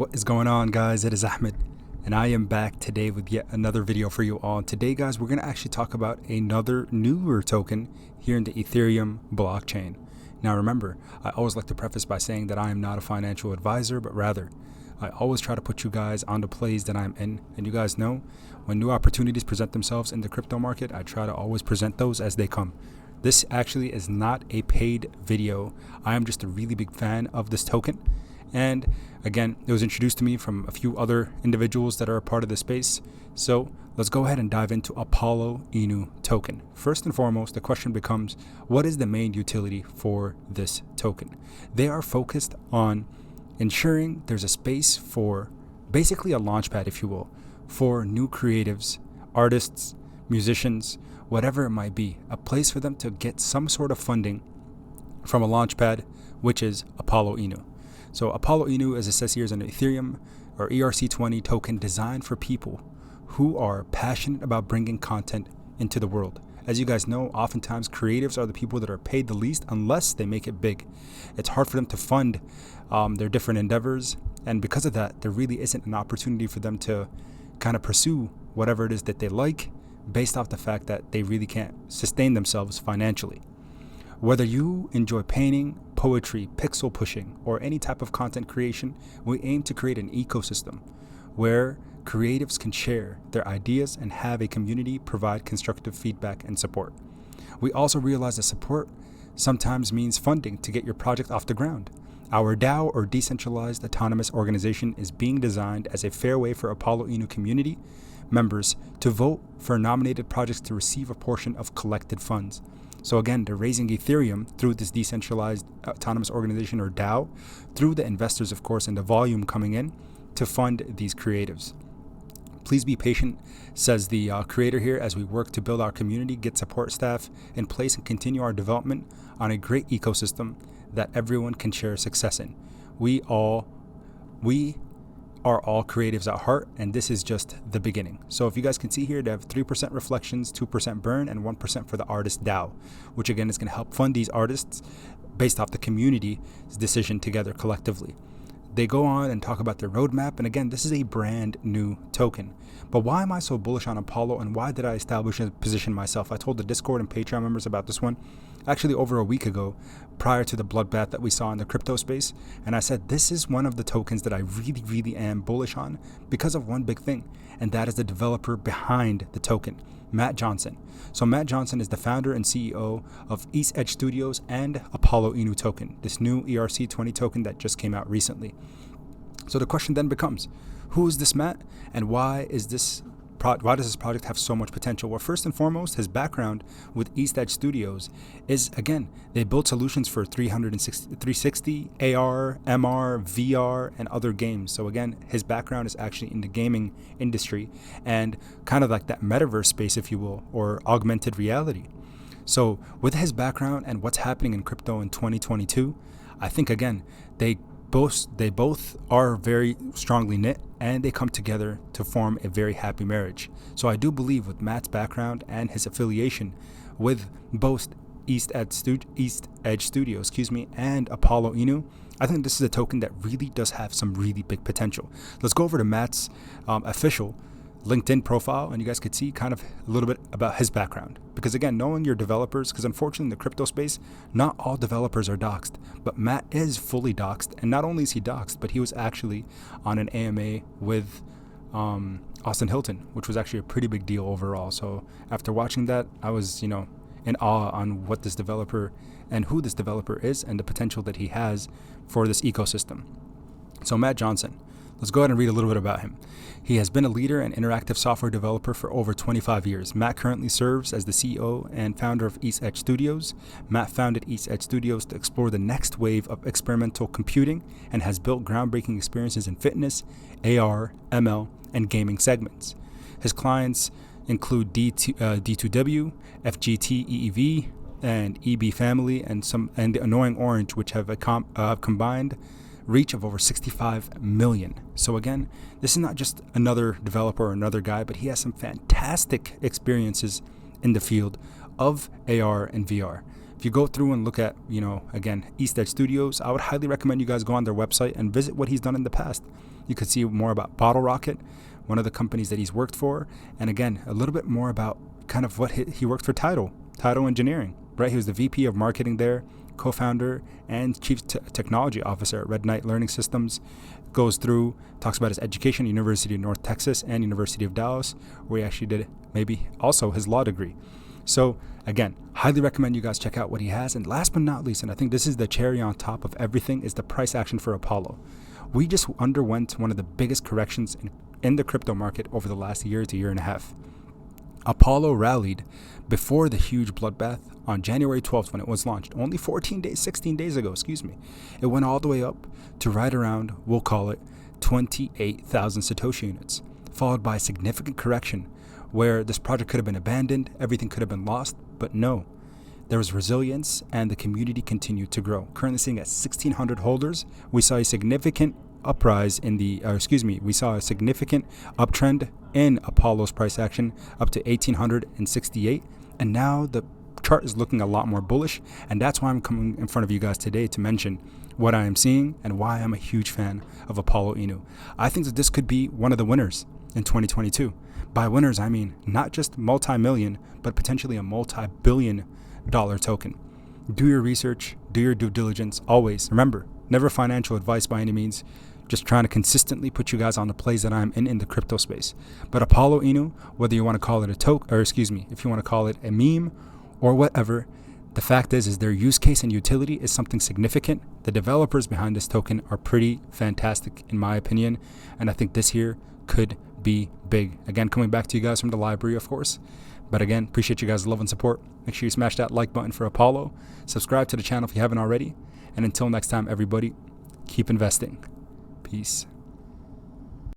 What is going on, guys? It is Ahmed, and I am back today with yet another video for you all. Today, guys, we're going to actually talk about another newer token here in the Ethereum blockchain. Now remember, I always like to preface by saying that I am not a financial advisor, but rather I always try to put you guys on the plays that I'm in. And you guys know, when new opportunities present themselves in the crypto market, I try to always present those as they come. This actually is not a paid video. I am just a really big fan of this token. And again, it was introduced to me from a few other individuals that are a part of the space. So let's go ahead and dive into Apollo Inu token. First and foremost, the question becomes, what is the main utility for this token? They are focused on ensuring there's a space for basically a launchpad, if you will, for new creatives, artists, musicians, whatever it might be, a place for them to get some sort of funding from a launchpad, which is Apollo Inu. So Apollo Inu, as it says here, is an Ethereum or ERC20 token designed for people who are passionate about bringing content into the world. As you guys know, oftentimes creatives are the people that are paid the least unless they make it big. It's hard for them to fund their different endeavors, and because of that, there really isn't an opportunity for them to kind of pursue whatever it is that they like based off the fact that they really can't sustain themselves financially. Whether you enjoy painting, poetry, pixel pushing, or any type of content creation, we aim to create an ecosystem where creatives can share their ideas and have a community provide constructive feedback and support. We also realize that support sometimes means funding to get your project off the ground. Our DAO, or Decentralized Autonomous Organization, is being designed as a fair way for Apollo Inu community members to vote for nominated projects to receive a portion of collected funds. So again, they're raising Ethereum through this Decentralized Autonomous Organization, or DAO, through the investors, of course, and the volume coming in to fund these creatives. Please be patient, says the creator here, as we work to build our community, get support staff in place, and continue our development on a great ecosystem that everyone can share success in. We are all creatives at heart, and this is just the beginning. So if you guys can see here, they have 3% reflections, 2% burn, and 1% for the artist DAO, which again is going to help fund these artists based off the community's decision together collectively. They go on and talk about their roadmap, and again, this is a brand new token. But why am I so bullish on Apollo, and why did I establish and position myself? I told the Discord and Patreon members about this one actually over a week ago, prior to the bloodbath that we saw in the crypto space, and I said this is one of the tokens that I really am bullish on because of one big thing, and that is the developer behind the token, Matt Johnson. So Matt Johnson is the founder and CEO of East Edge Studios and Apollo Inu token, this new ERC20 token that just came out recently. So the question then becomes, who is this Matt, and why does this project have so much potential? Well, first and foremost, his background with East Edge Studios is, again, they build solutions for 360, AR, MR, VR, and other games. So again, his background is actually in the gaming industry and kind of like that metaverse space, if you will, or augmented reality. So with his background and what's happening in crypto in 2022, I think, again, they both are very strongly knit, and they come together to form a very happy marriage. So I do believe with Matt's background and his affiliation with both East Edge Studios, and Apollo Inu, I think this is a token that really does have some really big potential. Let's go over to Matt's official LinkedIn profile, and you guys could see kind of a little bit about his background. Because again, knowing your developers, because unfortunately in the crypto space, not all developers are doxxed, but Matt is fully doxxed. And not only is he doxxed, but he was actually on an AMA with Austin Hilton, which was actually a pretty big deal overall. So after watching that, I was, in awe on what this developer and who this developer is and the potential that he has for this ecosystem. So Matt Johnson, let's go ahead and read a little bit about him. He has been a leader and interactive software developer for over 25 years. Matt currently serves as the CEO and founder of East Edge Studios. Matt founded East Edge Studios to explore the next wave of experimental computing and has built groundbreaking experiences in fitness, AR, ML, and gaming segments. His clients include D2W, FGT EEV, and EB Family, and the Annoying Orange, which have a combined reach of over 65 million. So again, this is not just another developer or another guy, but he has some fantastic experiences in the field of AR and VR. If you go through and look at, again, East Edge Studios, I would highly recommend you guys go on their website and visit what he's done in the past. You could see more about Bottle Rocket, one of the companies that he's worked for. And again, a little bit more about kind of what he worked for Tidal Engineering, right? He was the VP of marketing there, co-founder and chief technology officer at Red Knight Learning Systems. Goes through, talks about his education, University of North Texas and University of Dallas, where he actually did maybe also his law degree. So again, highly recommend you guys check out what he has. And last but not least, and I think this is the cherry on top of everything, is the price action for Apollo. We just underwent one of the biggest corrections in the crypto market over the last year to year and a half. Apollo rallied before the huge bloodbath on January 12th when it was launched, only 16 days ago, It went all the way up to right around, we'll call it 28,000 Satoshi units, followed by a significant correction where this project could have been abandoned, everything could have been lost, but no. There was resilience and the community continued to grow. Currently sitting at 1,600 holders, we saw a significant we saw a significant uptrend in Apollo's price action up to 1,868, and now the chart is looking a lot more bullish, and that's why I'm coming in front of you guys today to mention what I am seeing and why I'm a huge fan of Apollo Inu. I think that this could be one of the winners in 2022. By winners, I mean not just multi-million, but potentially a multi-billion-dollar token. Do your research, do your due diligence. Always remember, never financial advice by any means. Just trying to consistently put you guys on the plays that I'm in the crypto space. But Apollo Inu, whether you want to call it a token, or if you want to call it a meme or whatever, the fact is their use case and utility is something significant. The developers behind this token are pretty fantastic in my opinion, and I think this here could be big. Again, coming back to you guys from the library, of course. But again, appreciate you guys' love and support. Make sure you smash that like button for Apollo. Subscribe to the channel if you haven't already. And until next time, everybody, keep investing. Peace.